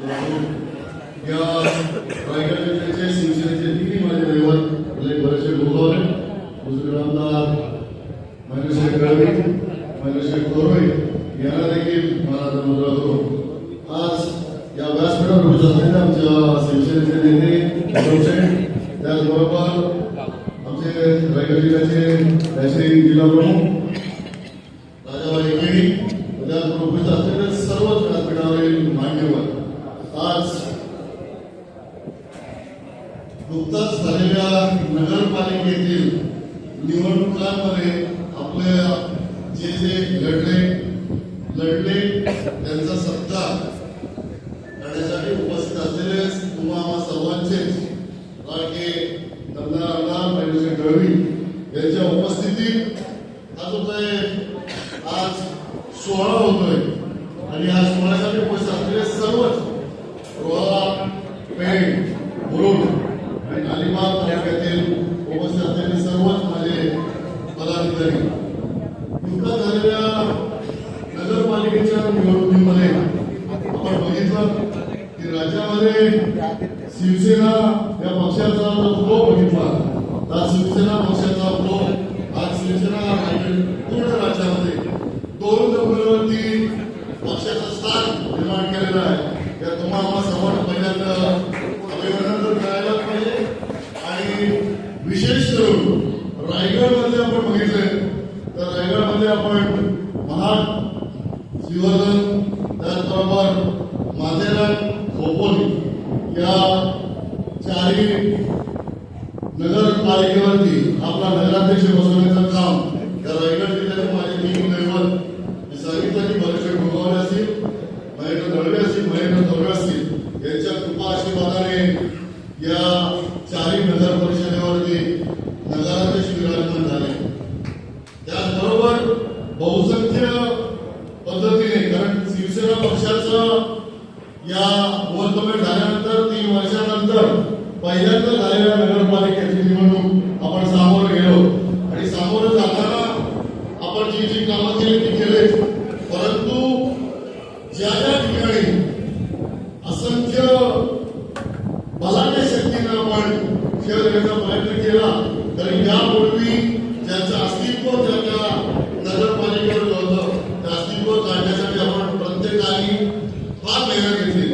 या रायगड जिल्ह्याचे शिवसेनेचे तिन्ही माझे दैवत बरेचसे गोगावले दुसरे आमदार महेंद्रशेठ गळवी महेंद्रशेठ कोरवे यांना देखील मला नमस्कार करतो। आज या व्यासपीठावर उपस्थित असलेल्या आमच्या शिवसेनेचे नेते त्याचबरोबर आमचे रायगड जिल्ह्याचे जिल्हा प्रमुख राजाबाई केडी त्याचबरोबर उपस्थित असलेले सर्वच व्यासपीठावरील मान्यवर आज नुकताच झालेल्या नगरपालिकेतील निवडणुकांमध्ये आपले जे जे लढले त्यांचा सत्कार करण्यासाठी उपस्थित असलेले तुम्हा सर्वांचेच लाडके आमदार महेंद्रशेठ गळवी यांच्या उपस्थितीत हा जो काही आज सोहळा होतोय आणि या सोहळ्यासाठी उपस्थित असलेले सर्वच रोहा पेण मुरुड आणि अलिबाग तालुक्यातील उपस्थित असलेले सर्वच माझे पदाधिकारी नुकत्याच झालेल्या नगरपालिकेच्या निवडणुकीमध्ये आपण बघितलं की राज्यामध्ये शिवसेना या पक्षाचा जो फ्लो बघितला तर शिवसेना पक्षाचा फ्लो आज शिवसेना पूर्ण राज्यामध्ये 2 नंबरवरती पक्षाचं स्थान निर्माण केलेलं आहे। या तुम्हाला सर्वांना पहिल्यांदा अभिनंदन तर करायलाच पाहिजे आणि विशेष करून रायगडमध्ये आपण बघितले तर रायगडमध्ये आपण महाड श्रीवर्धन त्याचबरोबर माथेरान खोपोली या चारही नगरपालिकेवरती आपला नगराध्यक्ष बसवण्याचं काम या रायगड जिल्ह्यातील माझे 3 दैवत मी सांगितलं की बरेचसे गोगावले असतील महेंद्र दळवे असतील महेंद्र दळवे असतील यांच्या कृपा आशीर्वादाने या चारही नगर परिषदेवरती नगराध्यक्ष विराजमान झाले। त्याचबरोबर बहुसंख्य पद्धतीने कारण शिवसेना पक्षाचं या गव्हर्नमेंट झाल्यानंतर 3 वर्षानंतर पहिल्यांदा झालेल्या नगरपालिकेची निवडणूक आपण सामोरं गेलो आणि सामोरं जाताना आपण जी जी कामं केली ती केलीच, परंतु ज्या ज्या ठिकाणी असंख्य बलाढ्य शक्तीनं आपण खेळ घेण्याचा प्रयत्न केला तर यापूर्वी ज्यांचं अस्तित्व ज्या नगरपालिकेवर होतं त्या अस्तित्व काढण्यासाठी आपण प्रत्येकाने फार मेहनत घेतली।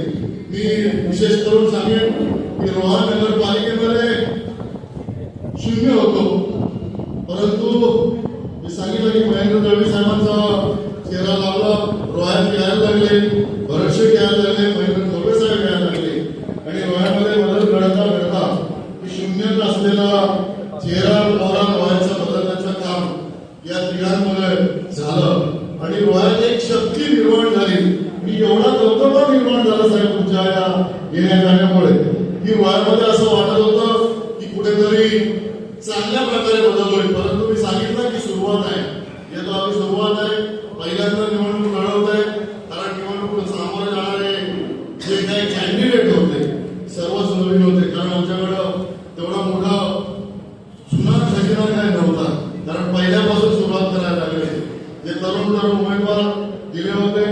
मी विशेष करून सांगेन की रोहा नगरपालिकेमध्ये 0 होतो, परंतु मी सांगितलं की महेंद्र दळवी साहेबांचा चेहरा लावला, रोह्यात यायला लागले, भरतशेठ यायला लागले, महेंद्र दळवे साहेब यायला लागले आणि रोह्यामध्ये बदल घडता की 0 असलेला चेहरा रोह्याचा बदलण्याचं काम या तिघांमुळे झालं आणि रोह्यात एक शक्ती निर्माण झाली। मी एवढा दबदबा निर्माण झाला साहेब तुमच्या या येण्या जाण्यामुळे की रोह्यामध्ये असं वाटत होतं की कुठेतरी चांगल्या प्रकारे बदल होईल, परंतु मी सांगितलं की सुरुवात आहे, याचा आपली सुरुवात आहे। पहिल्यांदा निवडणूक लढवत आहे कारण निवडणूक सामोरे जाणारे जे काही कॅन्डिडेट होते सर्वच नवीन होते कारण आमच्याकडं तेवढा मोठा जुना खजिना काय नव्हता कारण पहिल्यापासून सुरुवात करायला लागली। जे तरुण उमेदवार दिले होते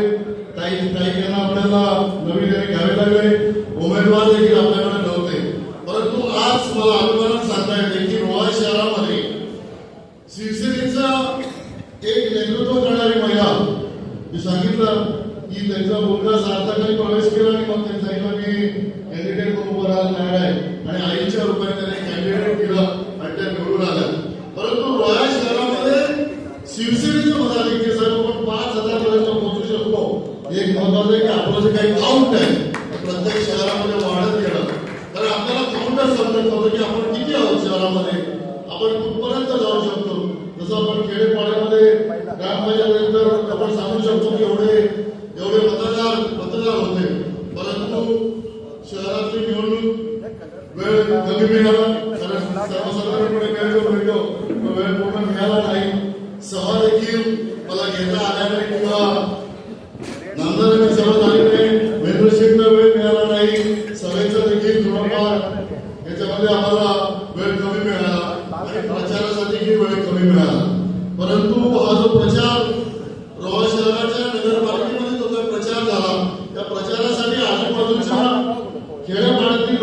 काही त्यांना आपल्याला नवीन घ्यावे लागले, उमेदवार देखील आपल्याकडे नव्हते, परंतु आज मला अभिमानाने सांगता येते की रोहा शहरामध्ये शिवसेनेचा एक नेतृत्व करणारी महिला मी सांगितलं की त्यांचा मुलगा सार्थकाने प्रवेश केला आणि मग त्यांनी सांगितलं की कॅन्डिडेट म्हणून उभं राहायला आहे आणि आईच्या रूपाने त्याने कॅन्डिडेट केलं आणि त्या निवडून आल्या। परंतु रोहा शहरामध्ये शिवसेनेचं मताधिक्य साहेब आपण 5,000 पर्यंत पोहोचू शकतो। एक महत्वाचं आहे की आपलं जे काही काउंट आहे प्रत्येक शहरामध्ये वाढत गेलं तर आपल्याला काउंटच समजत होतं की आपण किती आहोत शहरामध्ये, आपण कुठपर्यंत जाऊ शकतो। जसं आपण खेडेपाड्यामध्ये ग्रामपंचायत आपण सांगू शकतो की एवढे मतदार होते, परंतु शहरातली निवडणूक वेळ कमी मिळाला कारण सर्वसाधारणपणे वेळ जो मिळतो तो वेळ पूर्ण मिळाला नाही। सभा देखील मला घेता आल्या नाही किंवा नामदारांची सभा झाली नाही, महेंद्रशेठला वेळ मिळाला नाही, सभेचा देखील थोडाफार याच्यामध्ये आम्हाला वेळ कमी मिळाला आणि प्रचारासाठीही वेळ कमी मिळाला, परंतु हा जो प्रचार रोहा शहराच्या नगरपालिकेमध्ये जो प्रचार झाला त्या प्रचारासाठी आजूबाजूच्या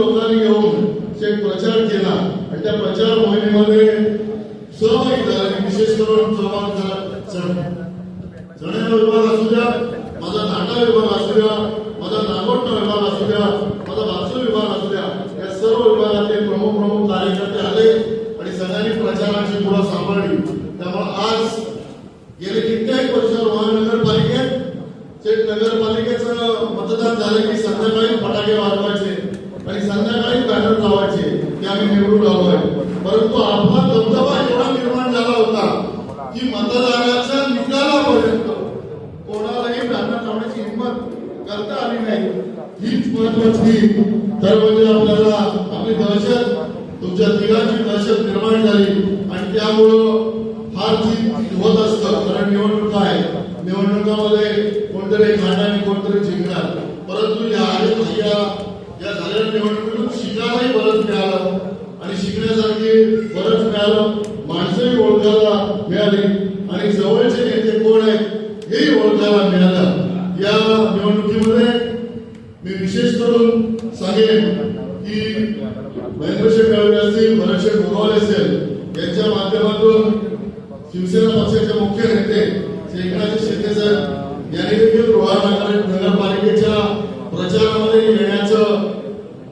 लोकांनी येऊन एक प्रचार केला आणि त्या प्रचार मोहिमेमध्ये सहभागी झाला. विशेष करून सहभाग झाला चढेल विभाग असू द्या, माझा नाटा विभाग असू द्या, माझा नागोठा विभाग असू द्या, माझा भातसूर विभाग असू द्या, या सर्व विभागातील प्रमुख कार्यकर्ते आले आणि सगळ्यांनी प्रचाराची पुढे सांभाळली. त्यामुळे आज गेले कित्येक वर्ष रोहा नगरपालिकेत नगरपालिकेचं मतदान झालं की संध्याकाळी फटाके वाजवायचे आणि संध्याकाळी बॅनर लावायचे की आम्ही निवडून आलोय. परंतु आपला दबदबा एवढा निर्माण झाला होता की मतदानाच्या निकालापर्यंत कोणालाही बॅनर लावण्याची हिंमत करता आली नाही. हीच महत्वाची तर म्हणजे आपल्याला आपली दहशत, तुमच्या तिघांची दहशत निर्माण झाली आणि त्यामुळं हार जीत होत असतं. कारण निवडणूक आहे, निवडणुकामध्ये कोणतरी खाणार कोणतरी जिंकणार. परंतु या झालेल्या निवडणुकीतून शिकायलाही बरंच मिळालं आणि शिकण्यासाठी बरंच मिळालं. माणसंही ओळखायला मिळाली आणि जवळचे नेते कोण आहेत हेही ओळखायला मिळालं. या निवडणुकीमध्ये मी विशेष करून सांगेन की महेंद्रशेठ गावडे असतील, भरतशेठ गोगावले असेल, यांच्या माध्यमातून शिवसेना पक्षाचे मुख्य नेते एकनाथ शिंदे साहेब यांनी देखील रोहा नगरपालिकेच्या प्रचारामध्ये येण्याचं,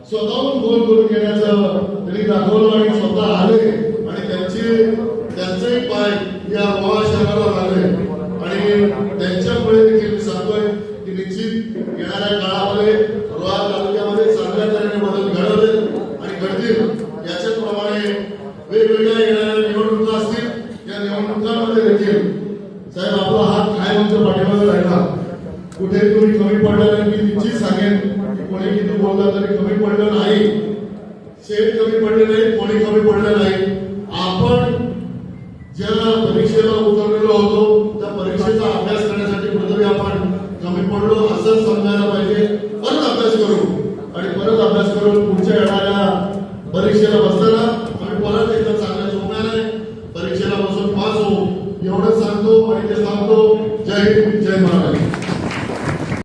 स्वतःहून बोल करून येण्याचं त्यांनी दाखवलं आणि स्वतः आले आणि त्यांचेही पाय या रोहा शहराला लागले आणि त्यांच्यामुळे देखील मी सांगतोय की निश्चित येणाऱ्या काळामध्ये रोहा तालुक्यामध्ये चांगल्या तऱ्हेने बदल घडवले आणि घडतील. याच्याप्रमाणे वेगवेगळ्या येणाऱ्या निवडणुका असतील, या निवडणुकांमध्ये देखील साहेब आपला हात काय म्हणतो पाठीमागे राहिला. कुठे तुम्ही कमी पडला नाही. मी निश्चित सांगेन की कोणी किती बोलला तरी कमी पडलं नाही, शेठ कमी पडले नाही, कोणी कमी पडलं नाही. आपण ज्या परीक्षेला उतरलेलो होतो त्या परीक्षेचा अभ्यास करण्यासाठी कुठेतरी आपण कमी पडलो असं समजायला पाहिजे. परत अभ्यास करू आणि परत अभ्यास करून पुढच्या येणाऱ्या परीक्षेला बसताना आम्ही परत एकदा चांगल्या झोपण्याने परीक्षेला बसून पास होऊ एवढं सांगतो आणि ते सांगतो. जय हिंद, जय महाराष्ट्र.